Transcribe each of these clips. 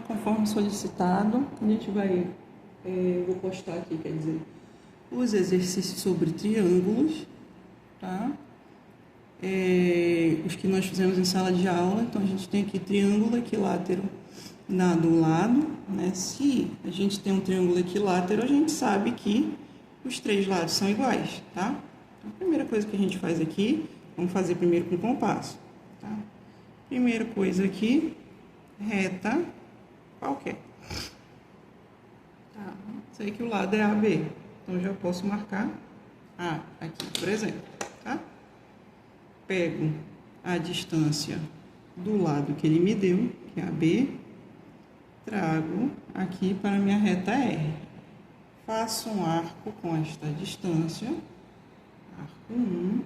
Conforme solicitado, a gente vai, vou postar aqui, quer dizer, os exercícios sobre triângulos, tá? Os que nós fizemos em sala de aula. Então, a gente tem aqui triângulo equilátero dado um lado, né? Se a gente tem um triângulo equilátero, a gente sabe que os três lados são iguais, tá? Então, a primeira coisa que a gente faz aqui, vamos fazer primeiro com compasso, tá? Primeira coisa aqui, reta qualquer. Tá? Sei que o lado é AB, então já posso marcar A aqui, por exemplo, tá? Pego a distância do lado que ele me deu, que é AB, trago aqui para a minha reta R. Faço um arco com esta distância, arco 1,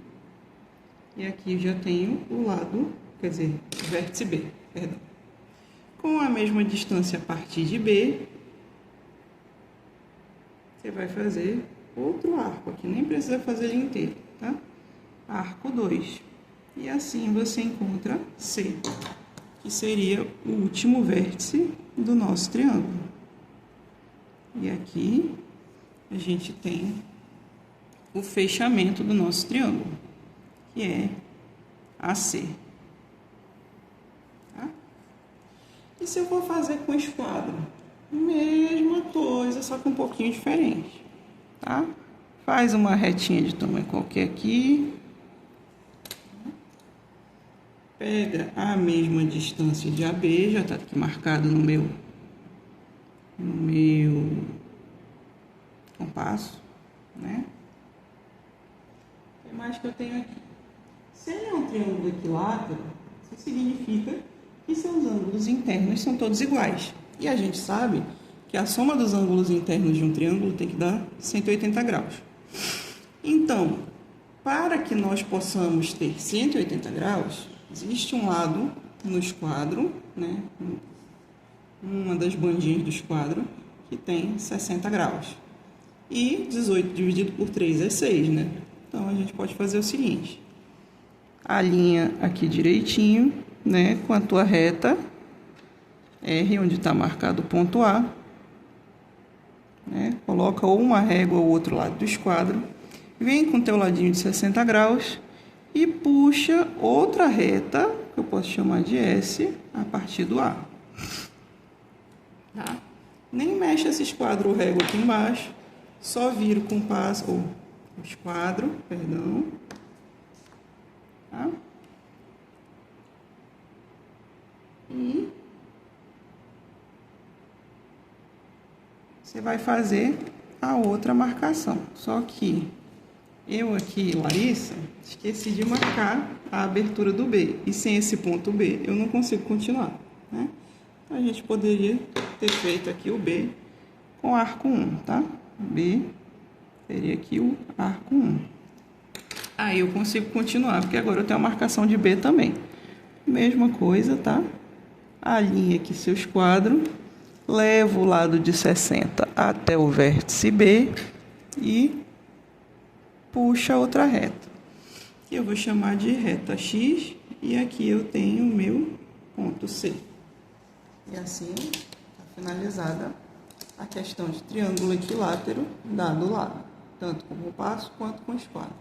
e aqui já tenho o lado, quer dizer, vértice B, perdão. Com a mesma distância a partir de B, você vai fazer outro arco aqui, nem precisa fazer ele inteiro, tá? Arco 2. E assim você encontra C, que seria o último vértice do nosso triângulo. E aqui a gente tem o fechamento do nosso triângulo, que é AC. Tá? E se eu for fazer com esquadro? Mesma coisa, só que um pouquinho diferente, tá? Faz uma retinha de tamanho qualquer aqui. Pega a mesma distância de AB, já está aqui marcado no meu compasso, né? O que mais que eu tenho aqui? Se ele é um triângulo equilátero, isso significa que seus ângulos internos são todos iguais. E a gente sabe que a soma dos ângulos internos de um triângulo tem que dar 180 graus. Então, para que nós possamos ter 180 graus, existe um lado no esquadro, né? Uma das bandinhas do esquadro, que tem 60 graus. E 18 dividido por 3 é 6, né? Então, a gente pode fazer o seguinte. Alinha aqui direitinho, né? Com a tua reta R, onde está marcado o ponto A. Né? Coloca ou uma régua ou outro lado do esquadro. Vem com o teu ladinho de 60 graus e puxa outra reta, que eu posso chamar de S, a partir do A. Tá? Nem mexe esse esquadro ou régua aqui embaixo, só vira o compasso, ou o esquadro, perdão. Tá? E você vai fazer a outra marcação. Só que eu aqui, Larissa, esqueci de marcar a abertura do B. E sem esse ponto B, eu não consigo continuar, né? Então, a gente poderia ter feito aqui o B com arco 1, tá? B teria aqui o arco 1. Aí eu consigo continuar, porque agora eu tenho a marcação de B também. Mesma coisa, tá? Alinha aqui seu esquadro, leva o lado de 60 até o vértice B e puxa outra reta, que eu vou chamar de reta X, e aqui eu tenho o meu ponto C. E assim está finalizada a questão de triângulo equilátero dado o lado, tanto com compasso quanto com esquadro.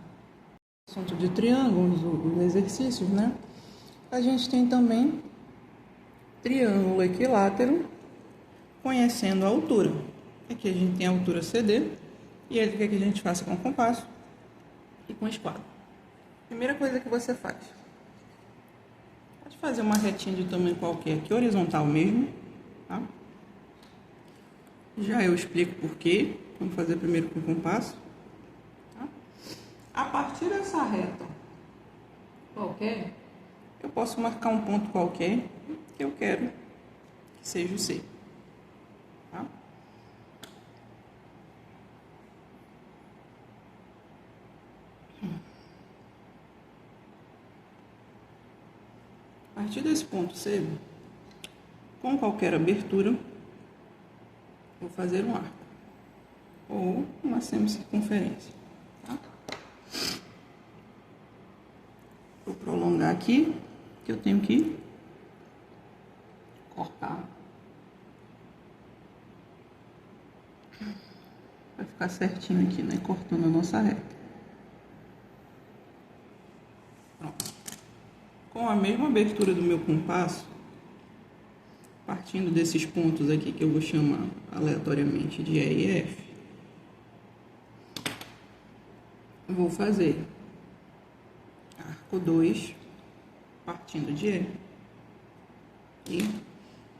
Assunto de triângulos, os exercícios, né? A gente tem também triângulo equilátero conhecendo a altura. Aqui a gente tem a altura CD e ele quer que a gente faça com compasso e com esquadro. Primeira coisa que você faz, pode fazer uma retinha de tamanho qualquer aqui, horizontal mesmo, tá? Já eu explico por quê. Vamos fazer primeiro com compasso, tá? A partir dessa reta qualquer, eu posso marcar um ponto qualquer que eu quero que seja o C, tá? A partir desse ponto C, com qualquer abertura, vou fazer um arco ou uma semicircunferência, tá? Vou prolongar aqui, que eu tenho que cortar Vai ficar certinho aqui, né? Cortando a nossa reta. Pronto. Com a mesma abertura do meu compasso, partindo desses pontos aqui que eu vou chamar aleatoriamente de E e F, vou fazer arco 2, partindo de E, e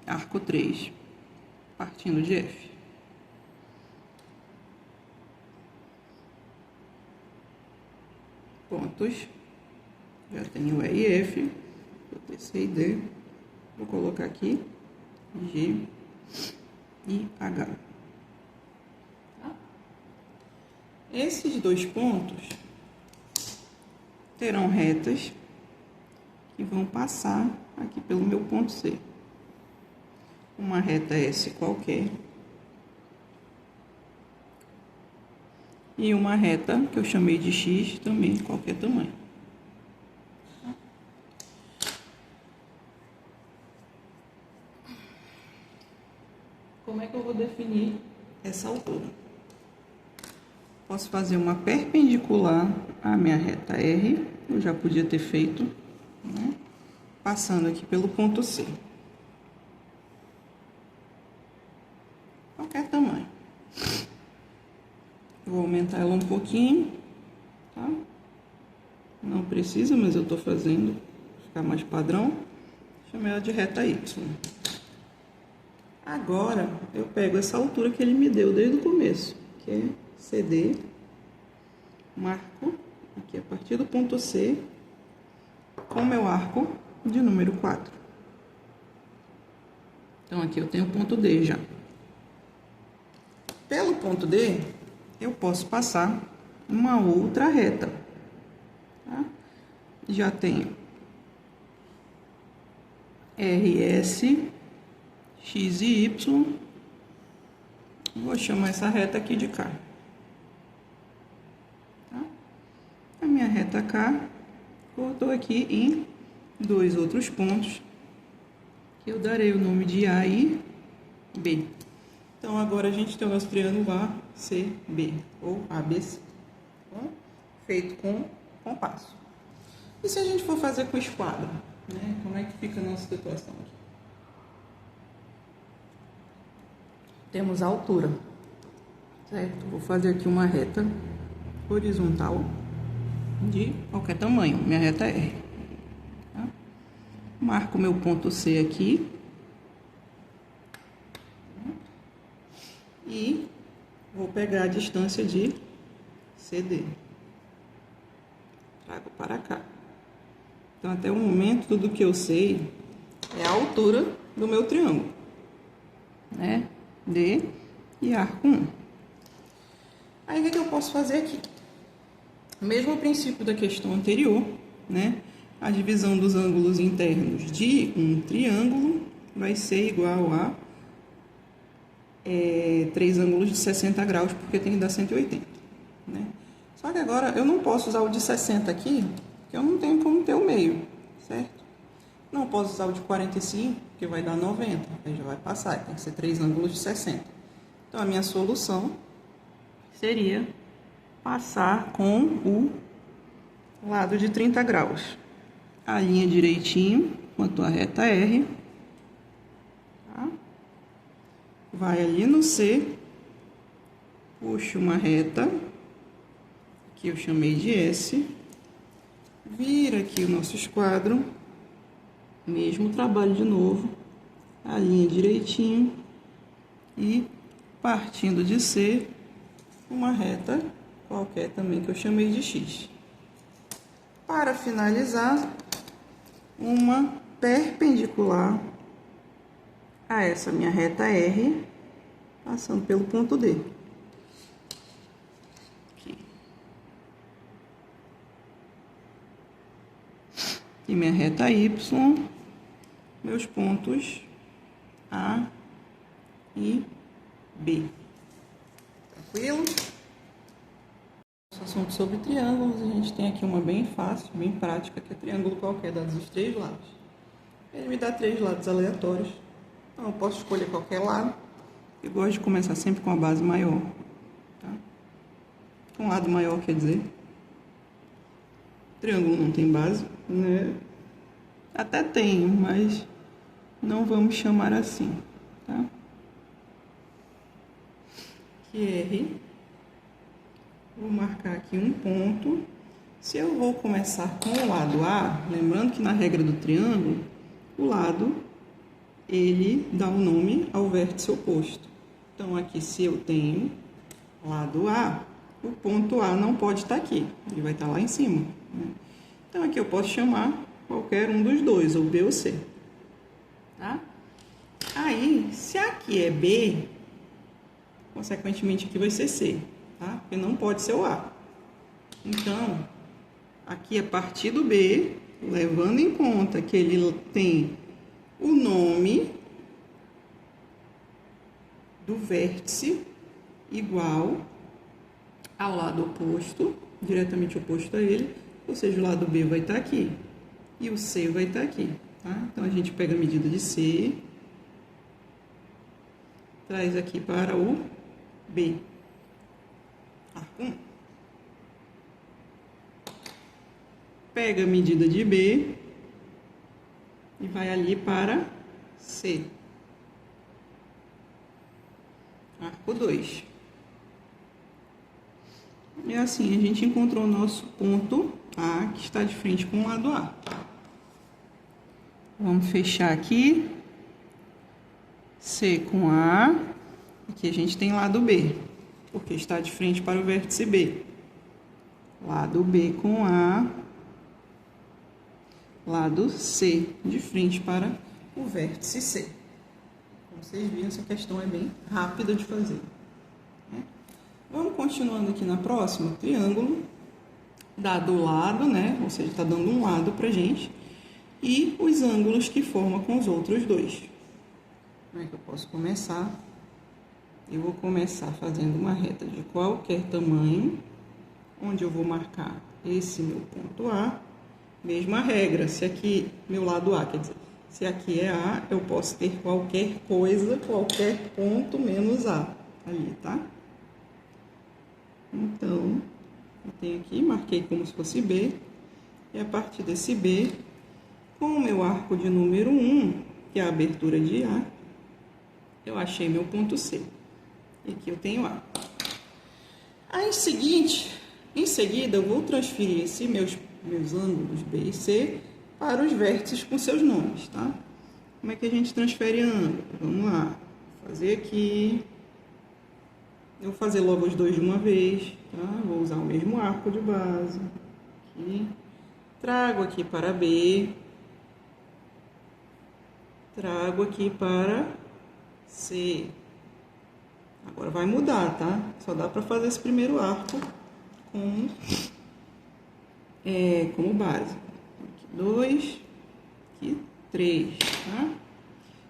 arco 3, partindo de F. Pontos, já tenho E e F, vou ter C e D, vou colocar aqui G e H. Tá? Esses dois pontos terão retas que vão passar aqui pelo meu ponto C. Uma reta S qualquer e uma reta que eu chamei de X também de qualquer tamanho. Como é que eu vou definir essa altura? Posso fazer uma perpendicular à minha reta R, eu já podia ter feito, né? Passando aqui pelo ponto C. Qualquer tamanho. Vou aumentar ela um pouquinho, tá? Não precisa, mas eu tô fazendo pra ficar mais padrão. Chamei ela de reta Y. Agora, eu pego essa altura que ele me deu desde o começo, que é CD, marco aqui a partir do ponto C, com meu arco de número 4. Então, aqui eu tenho o ponto D já. Pelo ponto D, eu posso passar uma outra reta, tá? Já tenho RS, X e Y. Vou chamar essa reta aqui de K. Tá? A minha reta K cortou aqui em dois outros pontos, que eu darei o nome de A e B. Então, agora a gente tem o nosso triângulo ACB, ou ABC, tá? Feito com compasso. E se a gente for fazer com esquadra, né? Como é que fica a nossa situação aqui? Temos a altura, certo? Vou fazer aqui uma reta horizontal de qualquer tamanho, minha reta é R. Tá? Marco meu ponto C aqui. E vou pegar a distância de CD. Trago para cá. Então, até o momento, tudo que eu sei é a altura do meu triângulo, né? D e arco 1. Aí, o que eu posso fazer aqui? Mesmo princípio da questão anterior, né? A divisão dos ângulos internos de um triângulo vai ser igual a 3 ângulos de 60 graus, porque tem que dar 180, né? Só que agora eu não posso usar o de 60 aqui, porque eu não tenho como ter o meio, certo? Não posso usar o de 45, porque vai dar 90, aí já vai passar, tem que ser 3 ângulos de 60. Então, a minha solução seria passar com o lado de 30 graus. Alinha direitinho quanto a reta R, tá? Vai ali no C, puxa uma reta, que eu chamei de S, vira aqui o nosso esquadro, mesmo trabalho de novo, alinha direitinho e partindo de C, uma reta qualquer também que eu chamei de X. Para finalizar, uma perpendicular a essa minha reta R, passando pelo ponto D. Aqui. E minha reta Y, meus pontos A e B. Tranquilo? Assunto sobre triângulos, a gente tem aqui uma bem fácil, bem prática, que é triângulo qualquer, dados os 3 lados. Ele me dá 3 lados aleatórios, então eu posso escolher qualquer lado Eu gosto de começar sempre com a base maior, tá? Com um lado maior, quer dizer. Triângulo não tem base, né? Até tem, mas não vamos chamar assim, tá? QR. Vou marcar aqui um ponto. Se eu vou começar com o lado A, lembrando que na regra do triângulo, o lado, ele dá um nome ao vértice oposto. Então, aqui, se eu tenho lado A, o ponto A não pode estar aqui, ele vai estar lá em cima, né? Então, aqui eu posso chamar qualquer um dos dois, ou B ou C, tá? Aí, se aqui é B, consequentemente aqui vai ser C, tá? Porque não pode ser o A. Então, aqui a partir do B, levando em conta que ele tem o nome do vértice igual ao lado oposto, diretamente oposto a ele, ou seja, o lado B vai estar aqui e o C vai estar aqui, tá? Então, a gente pega a medida de C, traz aqui para o B. Arco 1. Pega a medida de B e vai ali para C. Arco 2. E assim, a gente encontrou o nosso ponto A, que está de frente com o lado A. Vamos fechar aqui. C com A. Aqui a gente tem lado B, porque está de frente para o vértice B. Lado B com A. Lado C, de frente para o vértice C. Como vocês viram, essa questão é bem rápida de fazer, né? Vamos continuando aqui na próxima. Triângulo, dado o lado, né? Ou seja, está dando um lado para a gente. E os ângulos que formam com os outros dois. Como é que eu posso começar? Eu vou começar fazendo uma reta de qualquer tamanho, onde eu vou marcar esse meu ponto A. Mesma regra, se aqui, meu lado A, quer dizer, se aqui é A, eu posso ter qualquer coisa, qualquer ponto menos A ali, tá? Então, eu tenho aqui, marquei como se fosse B, e a partir desse B, com o meu arco de número 1, que é a abertura de A, eu achei meu ponto C. E aqui eu tenho A. Aí, em seguida, eu vou transferir esses meus ângulos B e C para os vértices com seus nomes, tá? Como é que a gente transfere ângulo? Vamos lá. Vou fazer aqui. Eu vou fazer logo os dois de uma vez, tá? Vou usar o mesmo arco de base. Aqui. Trago aqui para B. Trago aqui para C. Agora vai mudar, tá? Só dá para fazer esse primeiro arco como base. Aqui 2, aqui 3, tá?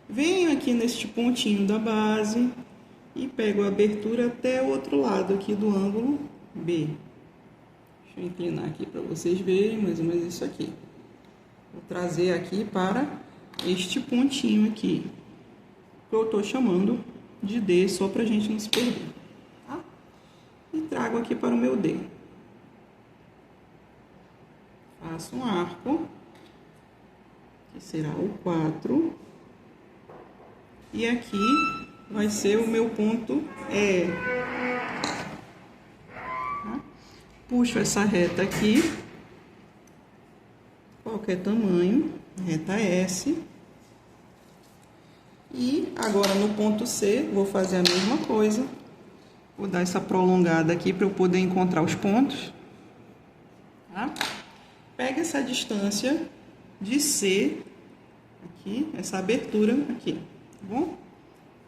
Venho aqui neste pontinho da base e pego a abertura até o outro lado aqui do ângulo B. Deixa eu inclinar aqui para vocês verem mais ou menos isso aqui. Vou trazer aqui para este pontinho aqui, que eu estou chamando de D, só para a gente não se perder, tá? E trago aqui para o meu D. Faço um arco, que será o 4, e aqui vai ser o meu ponto E. Tá? Puxo essa reta aqui, qualquer tamanho, reta S. E agora no ponto C, vou fazer a mesma coisa. Vou dar essa prolongada aqui para eu poder encontrar os pontos. Tá? Pega essa distância de C, aqui, essa abertura aqui, tá bom?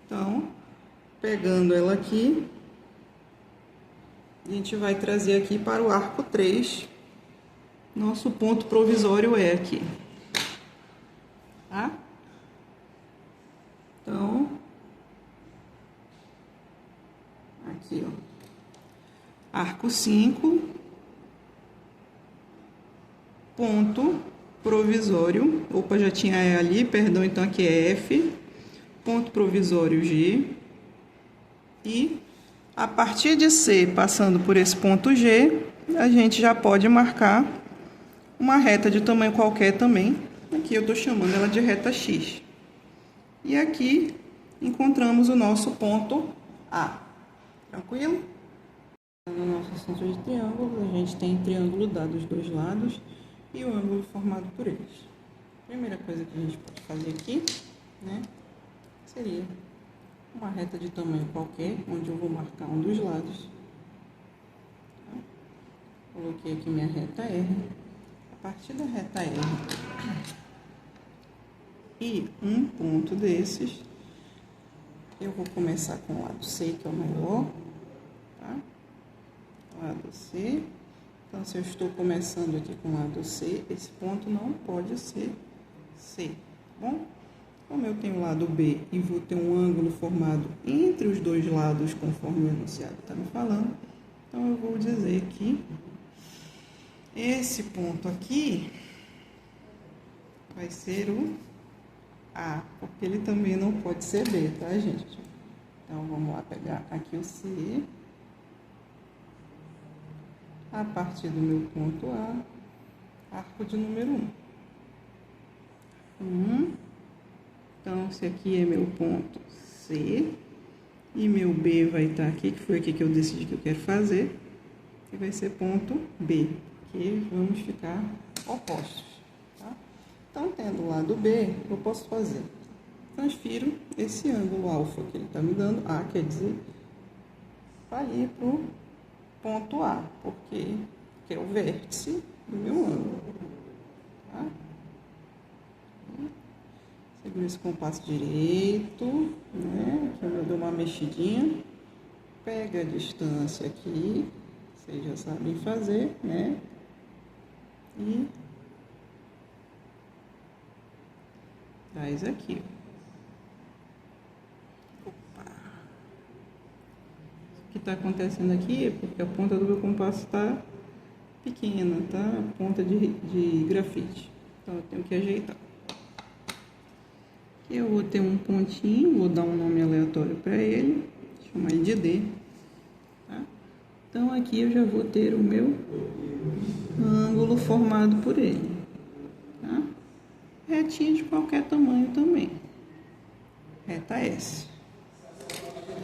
Então, pegando ela aqui, a gente vai trazer aqui para o arco 3. Nosso ponto provisório é aqui, tá? Então, aqui, ó, arco 5, ponto provisório, opa, já tinha E ali, perdão, então aqui é F, ponto provisório G, E a partir de C, passando por esse ponto G, a gente já pode marcar uma reta de tamanho qualquer também. Aqui eu estou chamando ela de reta X. E aqui encontramos o nosso ponto A. Tranquilo? No nosso centro de triângulos, a gente tem triângulo dado os dois lados e o ângulo formado por eles. A primeira coisa que a gente pode fazer aqui, né, seria uma reta de tamanho qualquer, onde eu vou marcar um dos lados. Tá? Coloquei aqui minha reta R. A partir da reta R e um ponto desses, eu vou começar com o lado C, que é o maior, tá? Lado C. Então, se eu estou começando aqui com o lado C, esse ponto não pode ser C, tá bom? Como eu tenho o lado B e vou ter um ângulo formado entre os dois lados, conforme o enunciado está me falando, então eu vou dizer que esse ponto aqui vai ser o A, porque ele também não pode ser B, tá, gente? Então, vamos lá pegar aqui o C. A partir do meu ponto A, arco de número 1. Então, esse aqui é meu ponto C. E meu B vai estar aqui, que foi aqui que eu decidi que eu quero fazer. E vai ser ponto B, que vamos ficar opostos, tá? Então, tendo o lado B, eu posso fazer? Transfiro esse ângulo alfa que ele está me dando, A, quer dizer, para ir para o ponto A, porque é o vértice do meu ângulo, tá? Seguro esse compasso direito, né? Aqui eu dou uma mexidinha, pega a distância aqui, vocês já sabem fazer, né? E traz aqui. Opa. O que está acontecendo aqui é porque a ponta do meu compasso está pequena, tá? A ponta de grafite. Então eu tenho que ajeitar. Aqui eu vou ter um pontinho, vou dar um nome aleatório para ele, chamar ele de D. Tá? Então aqui eu já vou ter o meu ângulo formado por ele. Tá? Retinha de qualquer tamanho também. Reta S.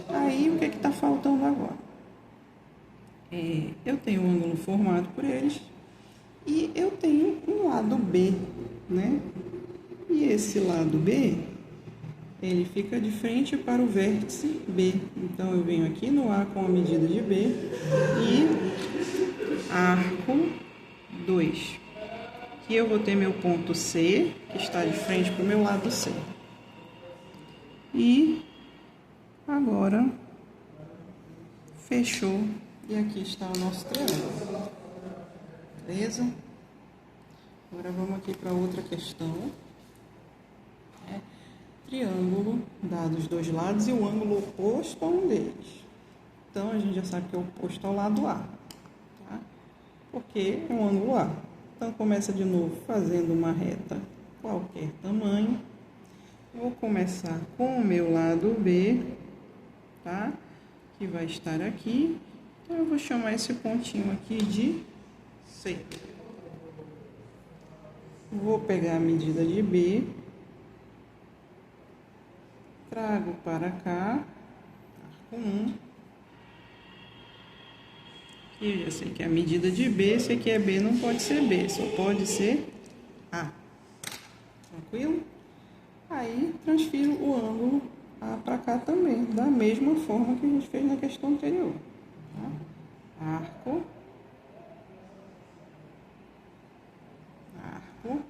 Aí o que está faltando agora? Eu tenho um ângulo formado por eles e eu tenho um lado B, né? E esse lado B, ele fica de frente para o vértice B. Então, eu venho aqui no A com a medida de B e arco 2. Aqui eu vou ter meu ponto C, que está de frente para o meu lado C. E agora, fechou. E aqui está o nosso triângulo. Beleza? Agora vamos aqui para outra questão. Triângulo, dado os dois lados e o ângulo oposto a um deles. Então, a gente já sabe que é oposto ao lado A, tá? Porque é um ângulo A. Então, começa de novo fazendo uma reta qualquer tamanho. Vou começar com o meu lado B, tá? Que vai estar aqui. Então, eu vou chamar esse pontinho aqui de C. Vou pegar a medida de B. Trago para cá, arco 1. Aqui eu já sei que é a medida de B, se aqui é B não pode ser B, só pode ser A. Tranquilo? Aí, transfiro o ângulo A para cá também, da mesma forma que a gente fez na questão anterior. Tá? Arco. Arco.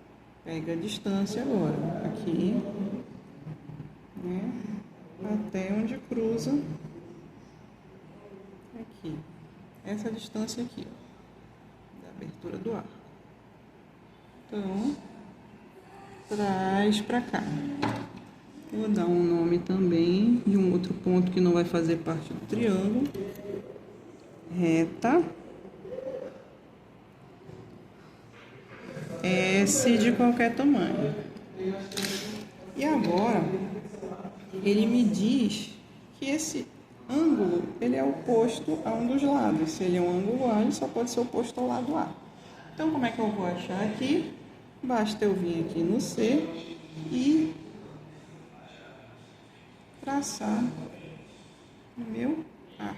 Pega a distância agora, aqui. Né? Até onde cruza aqui, essa distância aqui, ó, da abertura do arco. Então, traz para cá. Vou dar um nome também de um outro ponto que não vai fazer parte do triângulo. Reta S de qualquer tamanho. E agora ele me diz que esse ângulo, ele é oposto a um dos lados. Se ele é um ângulo A, ele só pode ser oposto ao lado A. Então, como é que eu vou achar aqui? Basta eu vir aqui no C e traçar o meu A.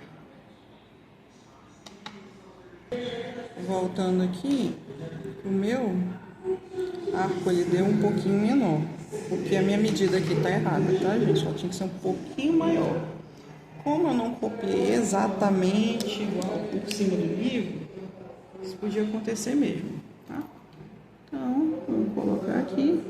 Voltando aqui, o meu arco ele deu um pouquinho menor, porque a minha medida aqui está errada, tá, gente? Ela tinha que ser um pouquinho maior. Como eu não copiei exatamente igual por cima do livro, isso podia acontecer mesmo, tá? Então, vamos colocar aqui.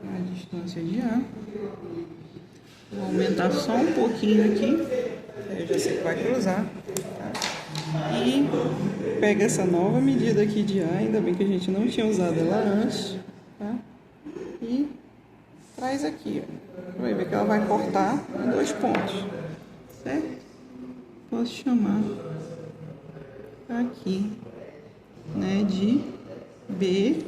A distância de A. Vou aumentar só um pouquinho aqui. Eu já sei que vai cruzar. Tá? E pega essa nova medida aqui de A, ainda bem que a gente não tinha usado ela antes. Tá? E traz aqui, ó. Vai ver que ela vai cortar em 2 pontos. Certo? Posso chamar aqui, né, de B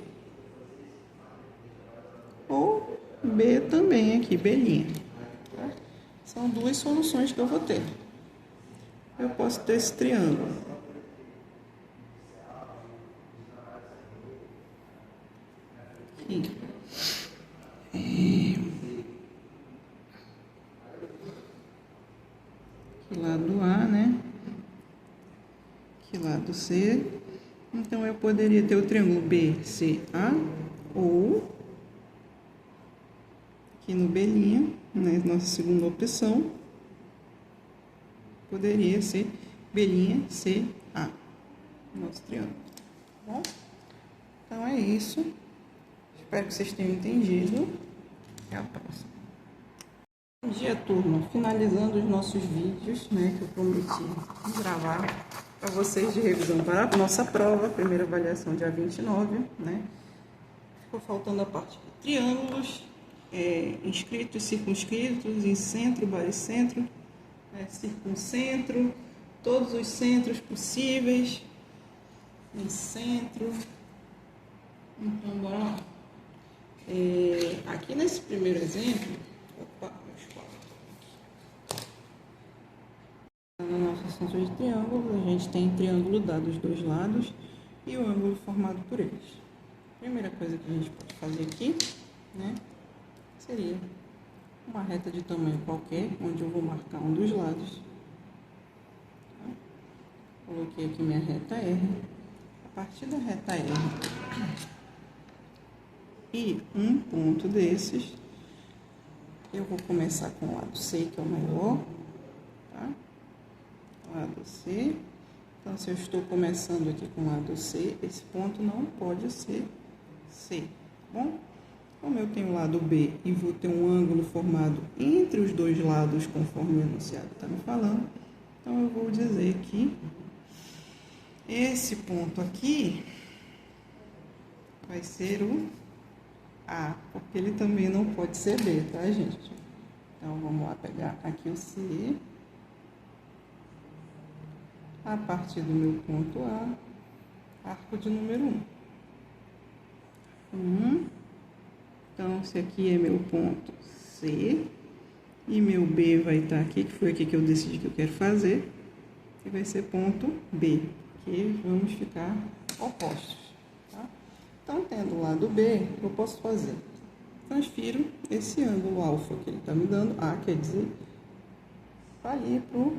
ou B também aqui, B'. Tá? São 2 soluções que eu vou ter. Eu posso ter esse triângulo. Aqui. Aqui lado A, né? Aqui lado C. Então, eu poderia ter o triângulo BCA ou aqui no B', né? Nossa segunda opção. Poderia ser B'CA, nosso triângulo, tá bom? Então é isso. Espero que vocês tenham entendido. Até a próxima. Bom dia, turma. Finalizando os nossos vídeos, né, que eu prometi gravar para vocês de revisão para a nossa prova, primeira avaliação dia 29, né? Ficou faltando a parte de triângulos, inscritos, circunscritos, em centro, baricentro, circuncentro, todos os centros possíveis, em centro. Então, bora lá. Aqui nesse primeiro exemplo, no nosso centro de triângulos, a gente tem triângulo dado os 2 lados e o ângulo formado por eles. A primeira coisa que a gente pode fazer aqui, né, seria uma reta de tamanho qualquer, onde eu vou marcar um dos lados. Tá? Coloquei aqui minha reta R. A partir da reta R e um ponto desses, eu vou começar com o lado C, que é o maior, tá? Lado C. Então, se eu estou começando aqui com o lado C, esse ponto não pode ser C, tá bom? Como eu tenho o lado B e vou ter um ângulo formado entre os 2 lados, conforme o enunciado está me falando, então eu vou dizer que esse ponto aqui vai ser o A, porque ele também não pode ser B, tá, gente? Então, vamos lá pegar aqui o C. A partir do meu ponto A, arco de número 1. Então, esse aqui é meu ponto C, e meu B vai estar aqui, que foi aqui que eu decidi que eu quero fazer, e vai ser ponto B, que vamos ficar opostos, tá? Então, tendo o lado B, eu posso fazer, transfiro esse ângulo alfa que ele está me dando, A quer dizer, para ali para o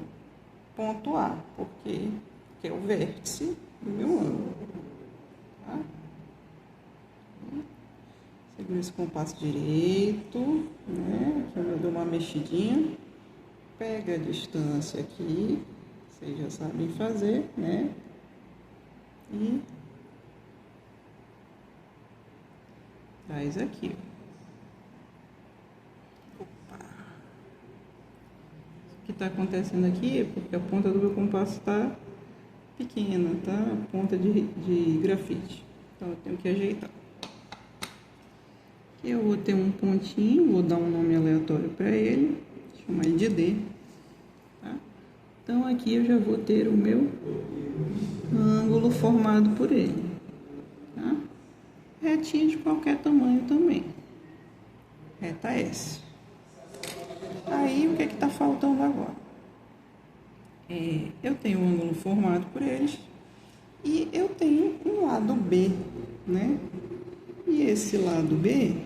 ponto A, porque é o vértice do meu ângulo, tá? Seguro esse compasso direito, né? Aqui eu dou uma mexidinha, pega a distância aqui, vocês já sabem fazer, né? E traz aqui, ó. Opa. O que está acontecendo aqui é porque a ponta do meu compasso está pequena, tá? A ponta de grafite. Então, eu tenho que ajeitar. Aqui eu vou ter um pontinho, vou dar um nome aleatório para ele, chamar ele de D, tá? Então, aqui eu já vou ter o meu ângulo formado por ele, tá? retinha de qualquer tamanho também. Reta S. Aí, o que está faltando agora? Eu tenho um ângulo formado por eles e eu tenho um lado B, né? E esse lado B,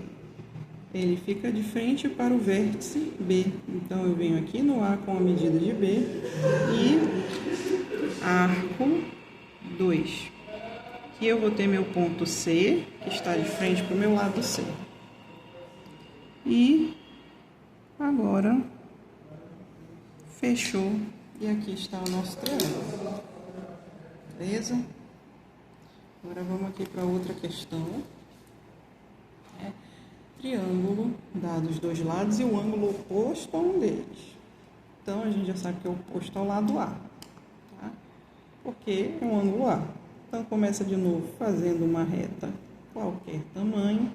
ele fica de frente para o vértice B. Então, eu venho aqui no A com a medida de B e arco 2. Aqui eu vou ter meu ponto C, que está de frente para o meu lado C. E agora, fechou. E aqui está o nosso triângulo. Beleza? Agora vamos aqui para outra questão. Triângulo, dado os dois lados e o ângulo oposto a um deles. Então, a gente já sabe que é oposto ao lado A, tá? Porque é um ângulo A. Então, começa de novo fazendo uma reta qualquer tamanho.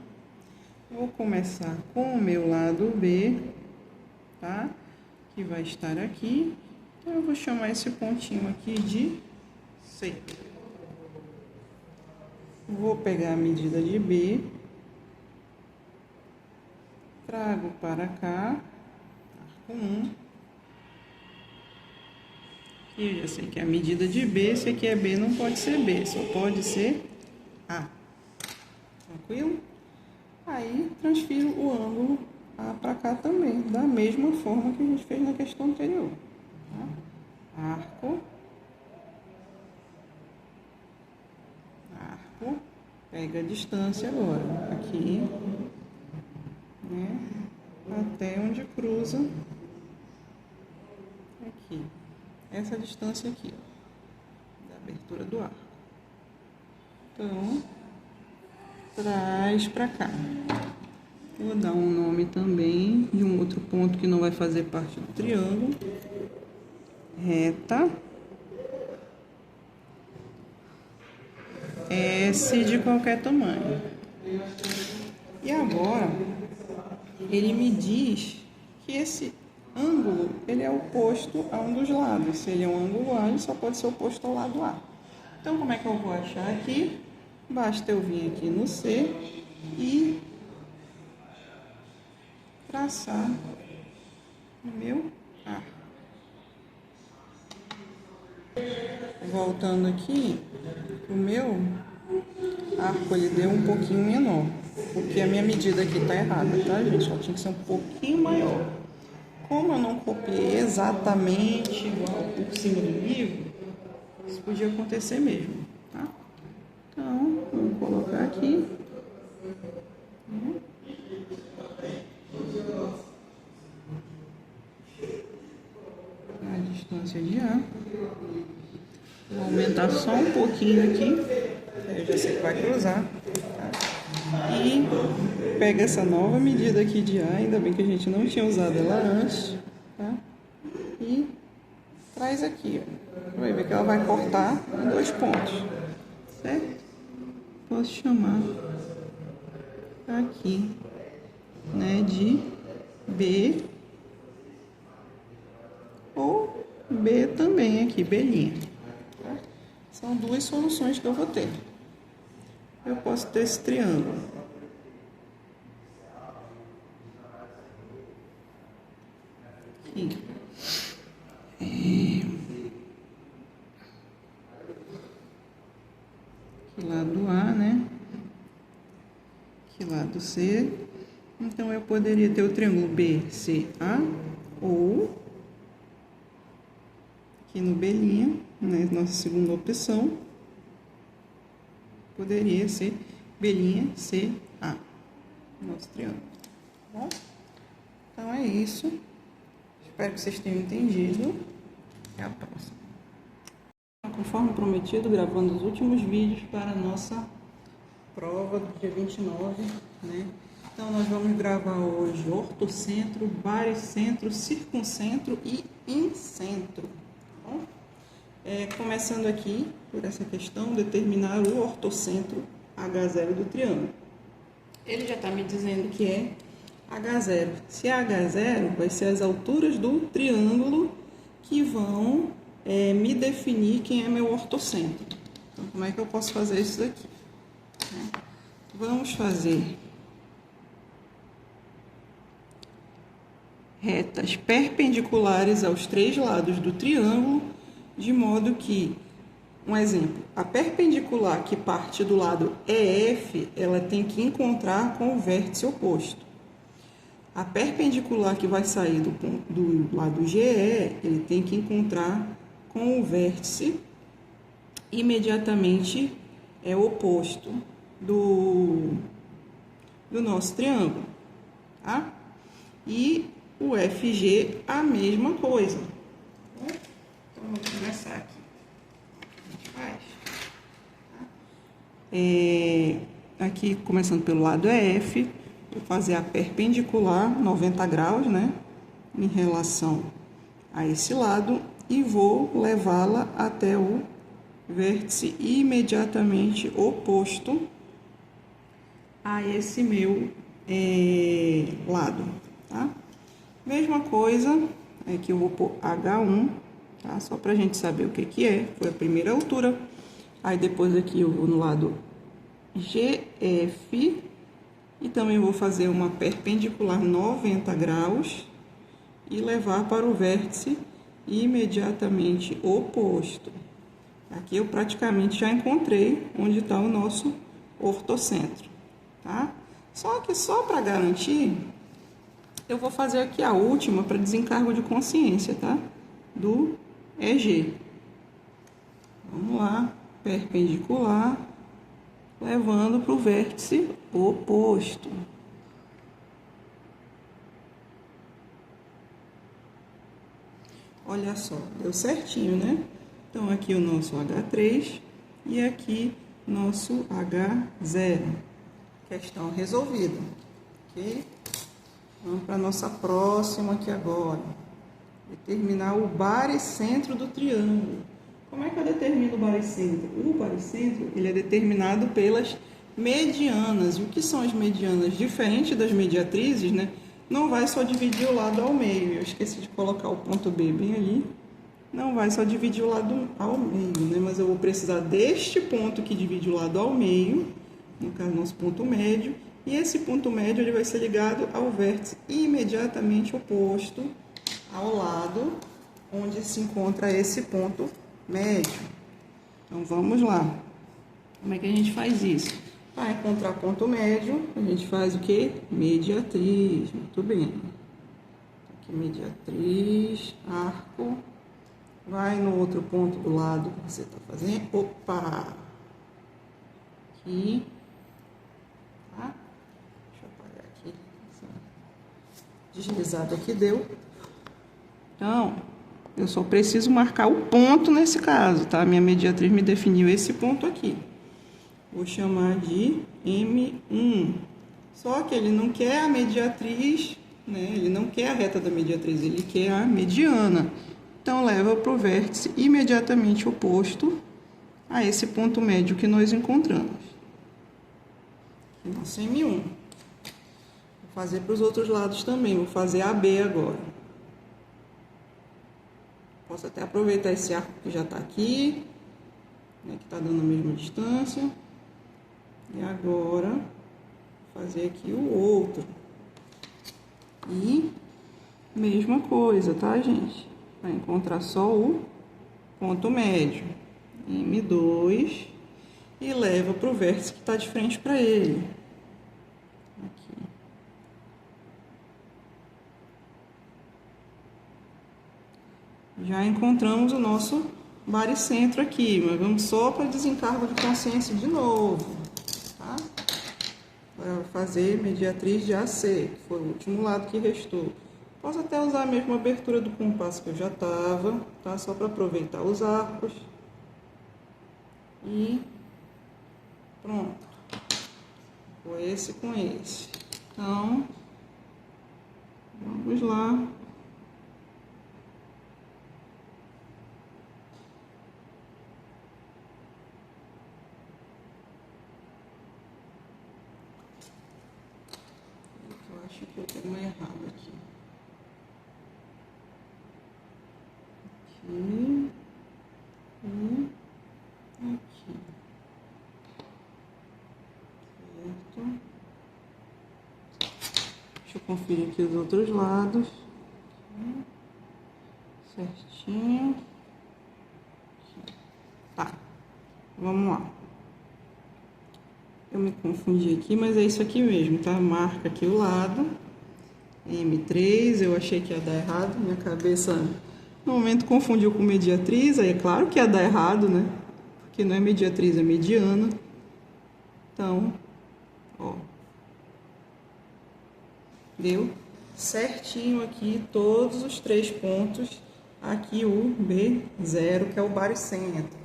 Vou começar com o meu lado B, tá? Que vai estar aqui. Então, eu vou chamar esse pontinho aqui de C. Vou pegar a medida de B. Trago para cá, arco 1. E eu já sei que a medida de B, se aqui é B, não pode ser B, só pode ser A. Tranquilo? Aí, transfiro o ângulo A para cá também, da mesma forma que a gente fez na questão anterior. Tá? Arco. Pega a distância agora, aqui, né, até onde cruza aqui, essa distância aqui, ó, da abertura do arco. Então, traz pra cá. Vou dar um nome também de um outro ponto que não vai fazer parte do triângulo. Reta S de qualquer tamanho. E agora, ele me diz que esse ângulo, ele é oposto a um dos lados. Se ele é um ângulo A, ele só pode ser oposto ao lado A. Então, como é que eu vou achar aqui? Basta eu vir aqui no C e traçar o meu A. Voltando aqui, o meu arco, ele deu um pouquinho menor, porque a minha medida aqui tá errada, tá, gente? Só tinha que ser um pouquinho maior. Como eu não copiei exatamente igual por cima do livro, isso podia acontecer mesmo, tá? Então, vamos colocar aqui. A distância de A. Vou aumentar só um pouquinho aqui. Eu já sei que vai cruzar. Tá? E pega essa nova medida aqui de A, ainda bem que a gente não tinha usado ela antes, tá? E traz aqui, ó. Vai ver que ela vai cortar em 2 pontos, certo? Posso chamar aqui, né, de B, ou B também aqui, belinha. Tá? São 2 soluções que eu vou ter. Eu posso ter esse triângulo. Aqui. Aqui lado A, né? Aqui lado C. Então, eu poderia ter o triângulo BCA ou aqui no B', né? Nossa segunda opção. Poderia ser B'CA, nosso triângulo, tá bom? Então é isso. Espero que vocês tenham entendido. Até a próxima. Conforme prometido, gravando os últimos vídeos para a nossa prova do dia 29, né? Então nós vamos gravar hoje ortocentro, baricentro, circuncentro e incentro, tá bom? Começando aqui, por essa questão, determinar o ortocentro H0 do triângulo. Ele já está me dizendo que é H0. Se é H0, vai ser as alturas do triângulo que vão me definir quem é meu ortocentro. Então, como é que eu posso fazer isso daqui? Vamos fazer retas perpendiculares aos três lados do triângulo, de modo que, um exemplo, a perpendicular que parte do lado EF, ela tem que encontrar com o vértice oposto. A perpendicular que vai sair do lado GE, ele tem que encontrar com o vértice imediatamente oposto do nosso triângulo, tá? E o FG, a mesma coisa. Então, vamos começar aqui. A gente faz. Aqui, começando pelo lado EF, vou fazer a perpendicular 90 graus, né? Em relação a esse lado e vou levá-la até o vértice imediatamente oposto a esse meu lado, tá? Mesma coisa, aqui eu vou pôr H1, tá? Só pra gente saber o que que é. Foi a primeira altura. Aí depois aqui eu vou no lado GF e também vou fazer uma perpendicular 90 graus e levar para o vértice imediatamente oposto. Aqui eu praticamente já encontrei onde está o nosso ortocentro, tá? Só que só para garantir, eu vou fazer aqui a última para desencargo de consciência, tá? Do EG. Vamos lá, perpendicular, levando para o vértice oposto. Olha só, deu certinho, né? Então, aqui o nosso H3 e aqui nosso H0. Questão resolvida, ok? Vamos para a nossa próxima aqui agora. Determinar o baricentro do triângulo. Como é que eu determino o baricentro? O baricentro, ele é determinado pelas medianas. E o que são as medianas? Diferente das mediatrizes, né? Não vai só dividir o lado ao meio. Eu esqueci de colocar o ponto B bem ali. Não vai só dividir o lado ao meio, né? Mas eu vou precisar deste ponto que divide o lado ao meio, no caso, nosso ponto médio. E esse ponto médio ele vai ser ligado ao vértice imediatamente oposto ao lado onde se encontra esse ponto médio. Então, vamos lá. Como é que a gente faz isso? Para encontrar ponto médio, a gente faz o quê? Mediatriz. Muito bem. Aqui, mediatriz, arco. Vai no outro ponto do lado que você está fazendo. Opa! Aqui. Tá? Deixa eu apagar aqui. Essa deslizada que deu. Então, eu só preciso marcar o ponto nesse caso, tá? Minha mediatriz me definiu esse ponto aqui. Vou chamar de M1. Só que ele não quer a mediatriz, né? Ele não quer a reta da mediatriz, ele quer a mediana. Então, leva para o vértice imediatamente oposto a esse ponto médio que nós encontramos. Nosso M1. Vou fazer para os outros lados também. Vou fazer AB agora. Posso até aproveitar esse arco que já está aqui, né, que está dando a mesma distância. E agora, fazer aqui o outro. E mesma coisa, tá, gente? Vai encontrar só o ponto médio, M2, e leva para o vértice que está de frente para ele. Aqui. Já encontramos o nosso baricentro aqui, mas vamos só para desencargo de consciência de novo, tá? Para fazer mediatriz de AC, que foi o último lado que restou. Posso até usar a mesma abertura do compasso que eu já estava, tá? Só para aproveitar os arcos. E pronto. Foi esse com esse. Então, vamos lá. Eu acho que eu tenho uma errada aqui. Aqui. E aqui. Certo. Deixa eu conferir aqui os outros lados. Certinho. Tá, vamos lá. Eu me confundi aqui, mas é isso aqui mesmo, tá? Marca aqui o lado. M3, eu achei que ia dar errado. Minha cabeça, no momento, confundiu com mediatriz. Aí é claro que ia dar errado, né? Porque não é mediatriz, é mediana. Então, ó. Deu certinho aqui todos os 3 pontos. Aqui o B0, que é o baricentro.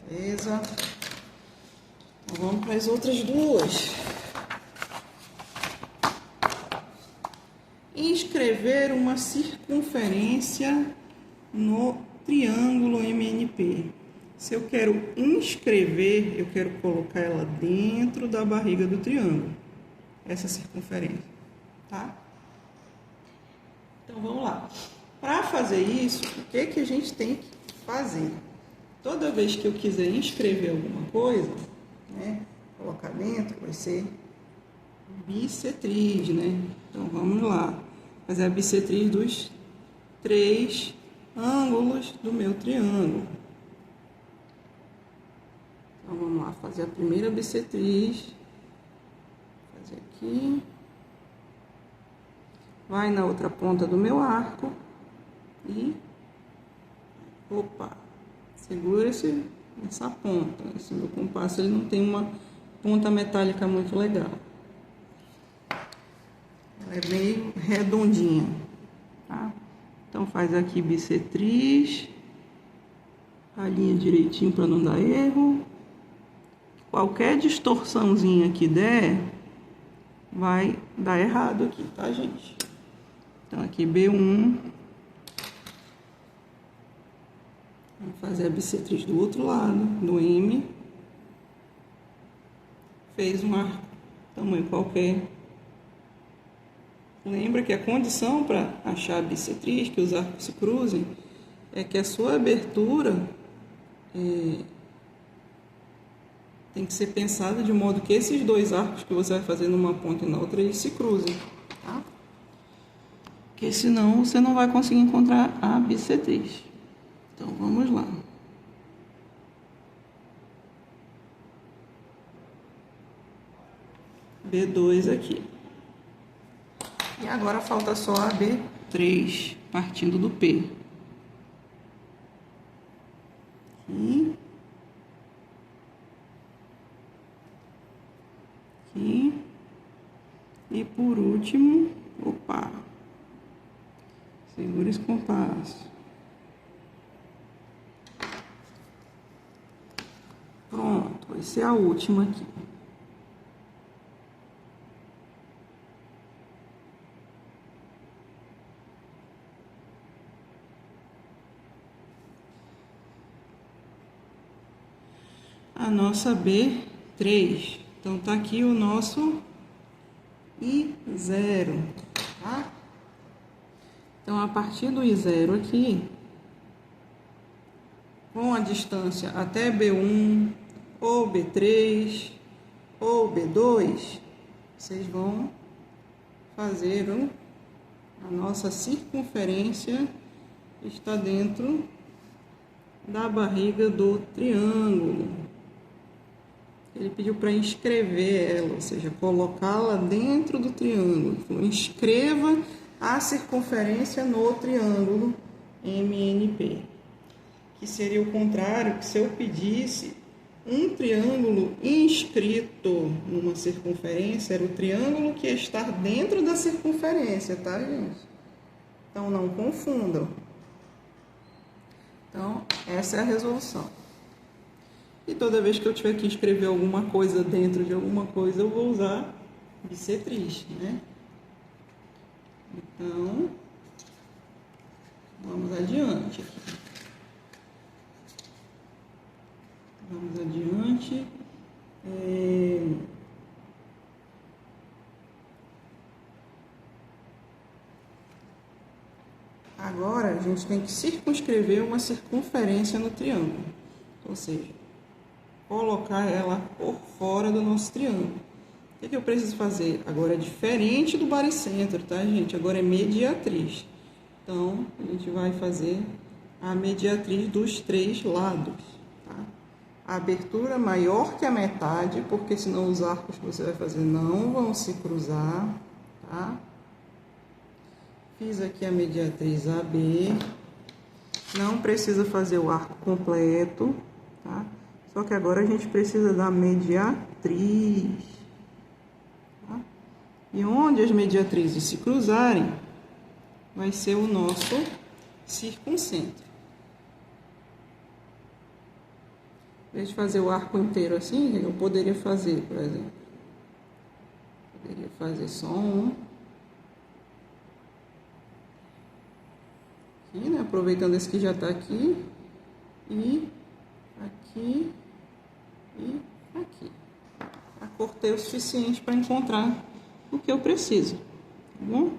Beleza? Então, vamos para as outras duas. Inscrever uma circunferência no triângulo MNP. Se eu quero inscrever, eu quero colocar ela dentro da barriga do triângulo. Essa circunferência, tá? Então, vamos lá. Para fazer isso, o que a gente tem que fazer? Toda vez que eu quiser inscrever alguma coisa, né, colocar dentro, vai ser bissetriz, né? Então, vamos lá. Fazer a bissetriz dos 3 ângulos do meu triângulo. Então, vamos lá. Fazer a primeira bissetriz. Fazer aqui. Vai na outra ponta do meu arco. E... opa! Segura essa ponta. Esse meu compasso, ele não tem uma ponta metálica muito legal. Ela é meio redondinha, tá? Então, faz aqui bissetriz. Alinha direitinho para não dar erro. Qualquer distorçãozinha que der, vai dar errado aqui, tá, gente? Então, aqui B1. Vamos fazer a bissetriz do outro lado, do M. Fez um arco, tamanho qualquer. Lembra que a condição para achar a bissetriz, que os arcos se cruzem, é que a sua abertura tem que ser pensada de modo que esses 2 arcos que você vai fazer numa ponta e na outra, eles se cruzem, tá? Porque senão você não vai conseguir encontrar a bissetriz. Então, vamos lá. B2 aqui. E agora falta só a B3, partindo do P. Aqui. Aqui. E por último, opa, segura esse compasso. Pronto, vai ser a última aqui. A nossa B3. Então, tá aqui o nosso I0, tá? Então, a partir do I0 aqui, com a distância até B1, ou B3, ou B2, vocês vão fazer a nossa circunferência que está dentro da barriga do triângulo. Ele pediu para inscrever ela, ou seja, colocá-la dentro do triângulo. Então, inscreva a circunferência no triângulo MNP. Que seria o contrário, que se eu pedisse um triângulo inscrito numa circunferência, era o triângulo que ia estar dentro da circunferência, tá, gente? Então, não confundam. Então, essa é a resolução. E toda vez que eu tiver que escrever alguma coisa dentro de alguma coisa, eu vou usar bissetriz, né? Então, vamos adiante aqui. Vamos adiante. Agora, a gente tem que circunscrever uma circunferência no triângulo. Ou seja, colocar ela por fora do nosso triângulo. O que eu preciso fazer? Agora é diferente do baricentro, tá, gente? Agora é mediatriz. Então, a gente vai fazer a mediatriz dos 3 lados, tá? A abertura maior que a metade, porque senão os arcos que você vai fazer não vão se cruzar, tá? Fiz aqui a mediatriz AB. Não precisa fazer o arco completo, tá? Só que agora a gente precisa da mediatriz, tá? E onde as mediatrizes se cruzarem, vai ser o nosso circuncentro. Em vez de fazer o arco inteiro assim, eu poderia fazer, por exemplo. Poderia fazer só um. Aqui, né? Aproveitando esse que já tá aqui. E aqui. E aqui. Acortei o suficiente para encontrar o que eu preciso, tá bom?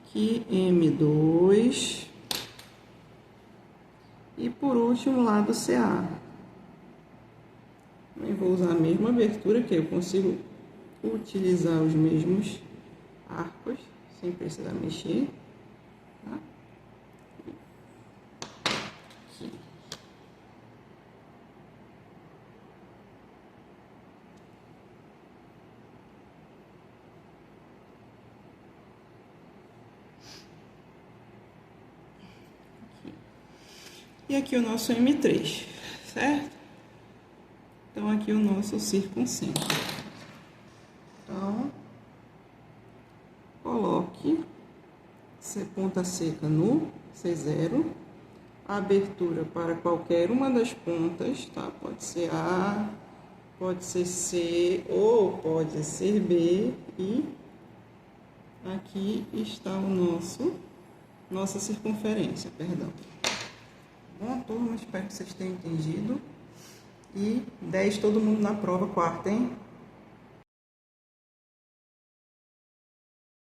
Aqui M2 e por último lado CA. Eu vou usar a mesma abertura, que eu consigo utilizar os mesmos arcos sem precisar mexer, tá? Aqui. E aqui o nosso M3, certo? Então, aqui o nosso circuncentro. Então, coloque ponta seca no C0, abertura para qualquer uma das pontas, tá? Pode ser A, pode ser C ou pode ser B. E aqui está o nossa circunferência, perdão. Bom, turma, espero que vocês tenham entendido. E 10 todo mundo na prova quarta, hein?